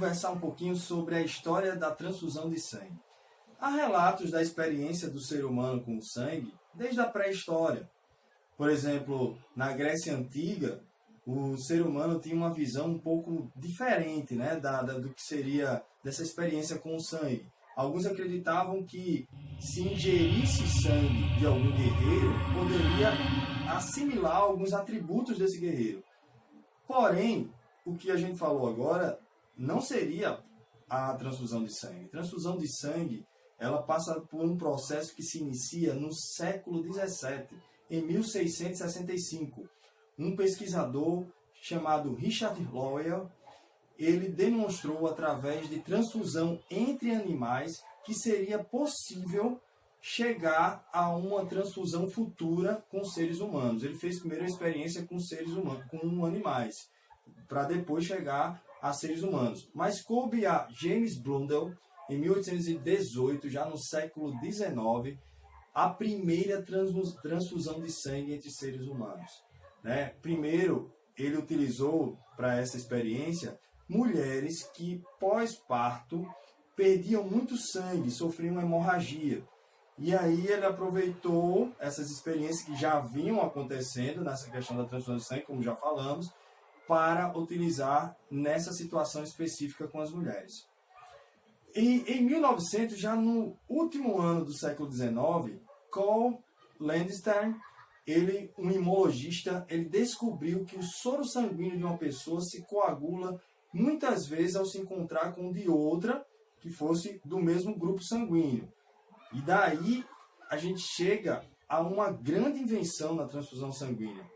conversar um pouquinho sobre a história da transfusão de sangue. Há relatos da experiência do ser humano com o sangue desde a pré-história. Por exemplo, na Grécia Antiga, o ser humano tinha uma visão um pouco diferente, né, do que seria dessa experiência com o sangue. Alguns acreditavam que se ingerisse sangue de algum guerreiro, poderia assimilar alguns atributos desse guerreiro. Porém, o que a gente falou agora não seria a transfusão de sangue. Transfusão de sangue, ela passa por um processo que se inicia no século XVII, em 1665. Um pesquisador chamado Richard Lowell, ele demonstrou através de transfusão entre animais que seria possível chegar a uma transfusão futura com seres humanos. Ele fez primeiro a experiência com seres humanos, com animais, para depois chegar a seres humanos. Mas coube a James Blundell, em 1818, já no século XIX, a primeira transfusão de sangue entre seres humanos. Né? Primeiro, ele utilizou para essa experiência mulheres que, pós-parto, perdiam muito sangue, sofriam hemorragia. E aí ele aproveitou essas experiências que já vinham acontecendo nessa questão da transfusão de sangue, como já falamos, para utilizar nessa situação específica com as mulheres. E em 1900, já no último ano do século XIX, Cole Landstein, um imologista, ele descobriu que o soro sanguíneo de uma pessoa se coagula muitas vezes ao se encontrar com o de outra que fosse do mesmo grupo sanguíneo. E daí a gente chega a uma grande invenção na transfusão sanguínea,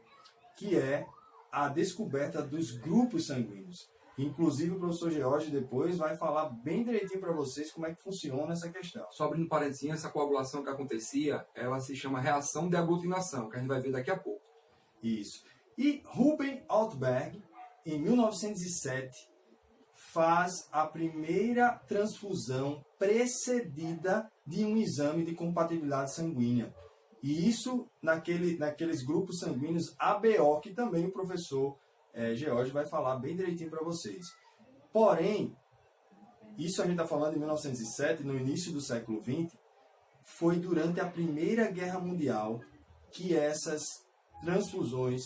que é a descoberta dos grupos sanguíneos. Inclusive o professor George depois vai falar bem direitinho para vocês como é que funciona essa questão. Só abrindo parênteses, essa coagulação que acontecia, ela se chama reação de aglutinação, que a gente vai ver daqui a pouco. Isso. E Ruben Altberg, em 1907, faz a primeira transfusão precedida de um exame de compatibilidade sanguínea. E isso naqueles grupos sanguíneos ABO, que também o professor George vai falar bem direitinho para vocês. Porém, isso a gente está falando em 1907, no início do século XX, foi durante a Primeira Guerra Mundial que essas transfusões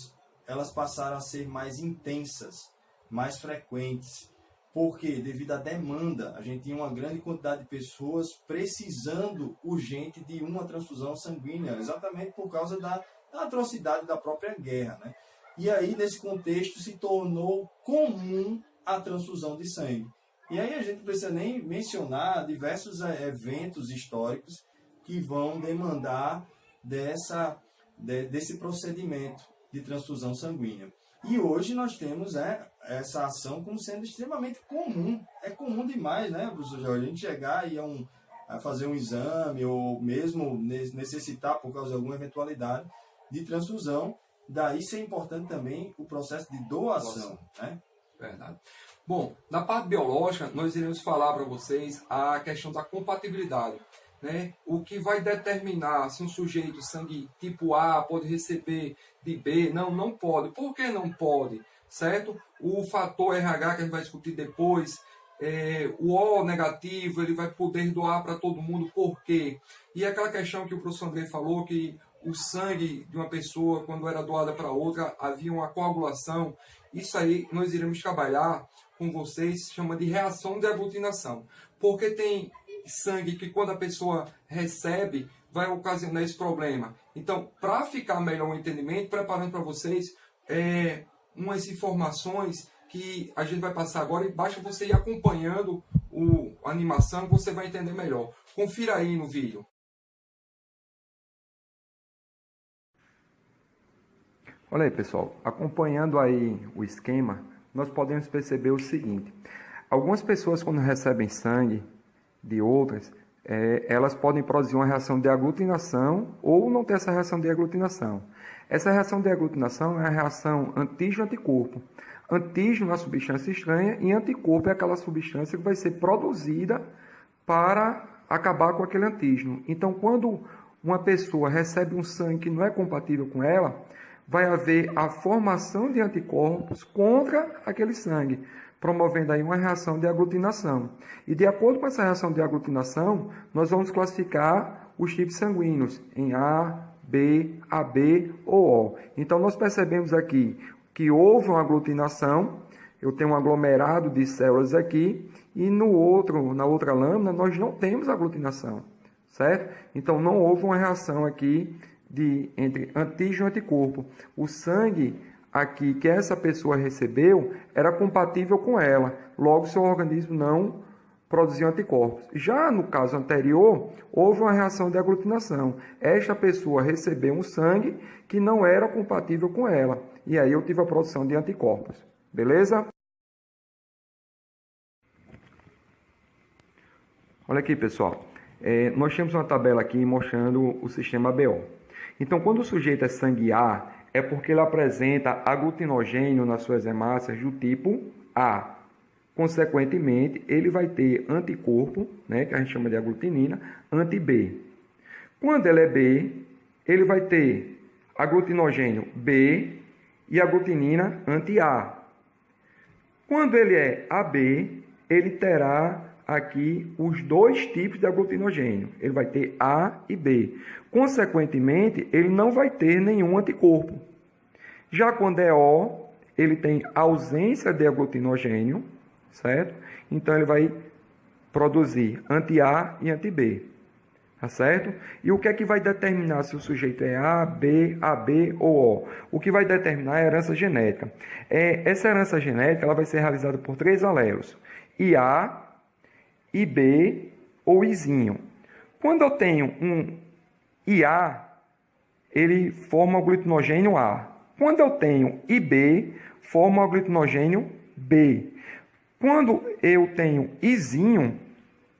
elas passaram a ser mais intensas, mais frequentes. Porque, devido à demanda, a gente tinha uma grande quantidade de pessoas precisando urgente de uma transfusão sanguínea, exatamente por causa da atrocidade da própria guerra, né? E aí, nesse contexto, se tornou comum a transfusão de sangue. E aí a gente não precisa nem mencionar diversos eventos históricos que vão demandar desse procedimento de transfusão sanguínea. E hoje nós temos essa ação como sendo extremamente comum. É comum demais, né, professor Jorge? A gente chegar e a fazer um exame ou mesmo necessitar, por causa de alguma eventualidade, de transfusão. Daí ser importante também o processo de doação. Né? Verdade. Bom, na parte biológica, nós iremos falar para vocês a questão da compatibilidade. Né? O que vai determinar se um sujeito sangue tipo A pode receber de B? Não pode. Por que não pode? Certo? O fator RH que a gente vai discutir depois, o O negativo, ele vai poder doar para todo mundo. Por quê? E aquela questão que o professor André falou, que o sangue de uma pessoa, quando era doada para outra, havia uma coagulação. Isso aí nós iremos trabalhar com vocês, chama de reação de aglutinação. Porque tem sangue que quando a pessoa recebe, vai ocasionar esse problema. Então, para ficar melhor o entendimento, preparando para vocês umas informações que a gente vai passar agora, e basta você ir acompanhando a animação que você vai entender melhor. Confira aí no vídeo. Olha aí, pessoal, acompanhando aí o esquema, nós podemos perceber o seguinte: algumas pessoas, quando recebem sangue de outras, elas podem produzir uma reação de aglutinação ou não ter essa reação de aglutinação. Essa reação de aglutinação é a reação antígeno-anticorpo. Antígeno é uma substância estranha e anticorpo é aquela substância que vai ser produzida para acabar com aquele antígeno. Então, quando uma pessoa recebe um sangue que não é compatível com ela, vai haver a formação de anticorpos contra aquele sangue. promovendo aí uma reação de aglutinação. E de acordo com essa reação de aglutinação, nós vamos classificar os tipos sanguíneos em A, B, AB ou O. Então, nós percebemos aqui que houve uma aglutinação, eu tenho um aglomerado de células aqui, e na outra lâmina, nós não temos aglutinação, certo? Então, não houve uma reação aqui entre antígeno e anticorpo. O sangue aqui que essa pessoa recebeu era compatível com ela, logo seu organismo não produziu anticorpos. Já no caso anterior, houve uma reação de aglutinação. Esta pessoa recebeu um sangue que não era compatível com ela, e aí eu tive a produção de anticorpos. Beleza? Olha aqui, pessoal. Nós temos uma tabela aqui mostrando o sistema BO. Então, quando o sujeito é sangue A, é porque ele apresenta aglutinogênio nas suas hemácias do tipo A. Consequentemente, ele vai ter anticorpo, né, que a gente chama de aglutinina, anti-B. Quando ele é B, ele vai ter aglutinogênio B e aglutinina anti-A. Quando ele é AB, ele terá aqui os dois tipos de aglutinogênio. Ele vai ter A e B. Consequentemente, ele não vai ter nenhum anticorpo. Já quando é O, ele tem ausência de aglutinogênio, certo? Então, ele vai produzir anti-A e anti-B, tá certo? E o que é que vai determinar se o sujeito é A, B, AB ou O? O que vai determinar é a herança genética. Essa herança genética ela vai ser realizada por 3 alelos, IA, IB ou Izinho. Quando eu tenho um IA, ele forma o aglutinogênio A. Quando eu tenho IB, forma o aglutinogênio B. Quando eu tenho Izinho,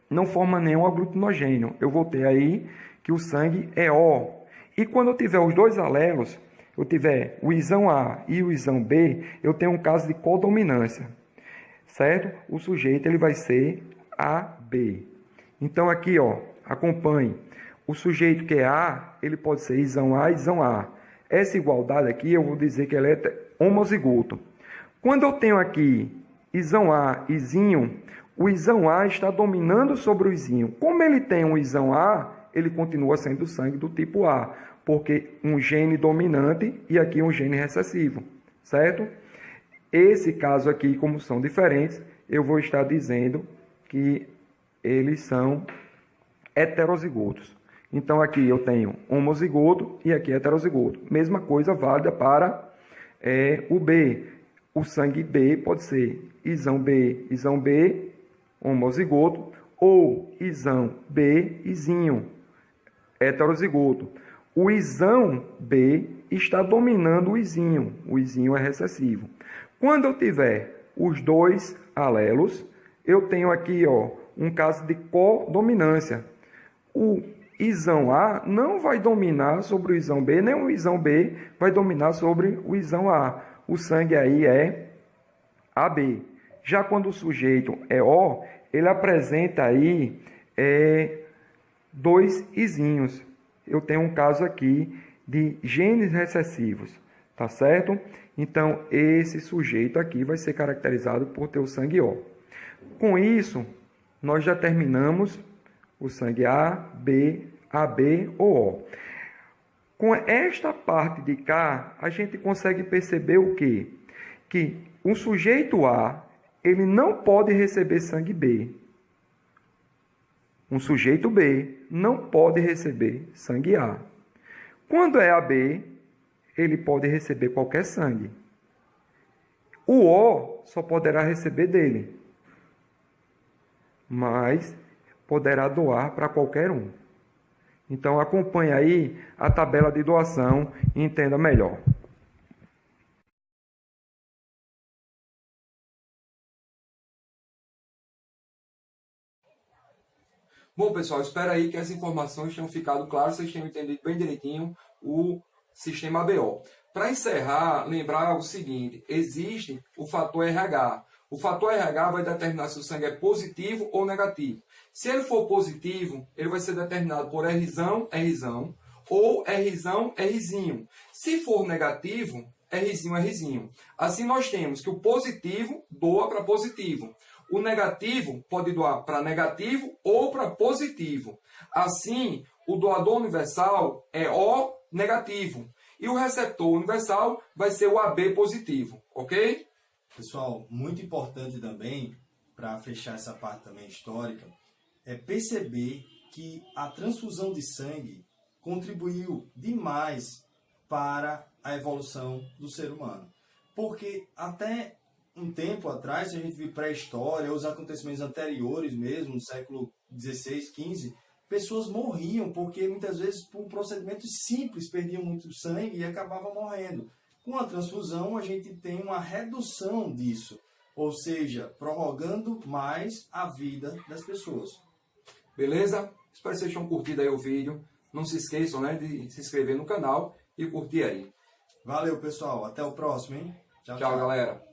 não forma nenhum aglutinogênio. Eu vou ter aí que o sangue é O. E quando eu tiver os dois alelos, eu tiver o isão A e o isão B, eu tenho um caso de codominância, certo? O sujeito ele vai ser AB. Então aqui, ó, acompanhe. O sujeito que é A, ele pode ser isão A e isão A. Essa igualdade aqui, eu vou dizer que ela é homozigoto. Quando eu tenho aqui isão A, izinho, o isão A está dominando sobre o izinho. Como ele tem um isão A, ele continua sendo sangue do tipo A, porque um gene dominante e aqui um gene recessivo, certo? Esse caso aqui, como são diferentes, eu vou estar dizendo que eles são heterozigotos. Então, aqui eu tenho homozigoto e aqui heterozigoto. Mesma coisa válida para o B. O sangue B pode ser isão B, homozigoto, ou isão B, izinho, heterozigoto. O isão B está dominando o izinho é recessivo. Quando eu tiver os dois alelos, eu tenho aqui ó, um caso de codominância. O isão A não vai dominar sobre o isão B, nem o isão B vai dominar sobre o isão A. O sangue aí é AB. Já quando o sujeito é O, ele apresenta aí dois izinhos. Eu tenho um caso aqui de genes recessivos, tá certo? Então, esse sujeito aqui vai ser caracterizado por ter o sangue O. Com isso, nós já terminamos o sangue A, B, AB ou O. Com esta parte de cá, a gente consegue perceber o quê? Que um sujeito A, ele não pode receber sangue B. Um sujeito B não pode receber sangue A. Quando é AB, ele pode receber qualquer sangue. O O só poderá receber dele, mas poderá doar para qualquer um. Então, acompanhe aí a tabela de doação e entenda melhor. Bom, pessoal, espero aí que as informações tenham ficado claras, vocês tenham entendido bem direitinho o sistema ABO. Para encerrar, lembrar o seguinte, existe o fator RH. O fator RH vai determinar se o sangue é positivo ou negativo. Se ele for positivo, ele vai ser determinado por Rzão, Rzão, ou Rzão, Rzinho. Se for negativo, Rzinho, Rzinho. Assim nós temos que o positivo doa para positivo. O negativo pode doar para negativo ou para positivo. Assim, o doador universal é O negativo. E o receptor universal vai ser o AB positivo, ok? Pessoal, muito importante também, para fechar essa parte também histórica, é perceber que a transfusão de sangue contribuiu demais para a evolução do ser humano. Porque até um tempo atrás, se a gente viu pré-história, os acontecimentos anteriores mesmo, no século XVI, XV, pessoas morriam porque muitas vezes por procedimentos simples perdiam muito sangue e acabavam morrendo. Com a transfusão a gente tem uma redução disso, ou seja, prorrogando mais a vida das pessoas. Beleza? Espero que vocês tenham curtido aí o vídeo. Não se esqueçam, né, de se inscrever no canal e curtir aí. Valeu, pessoal. Até o próximo, hein? Tchau, galera.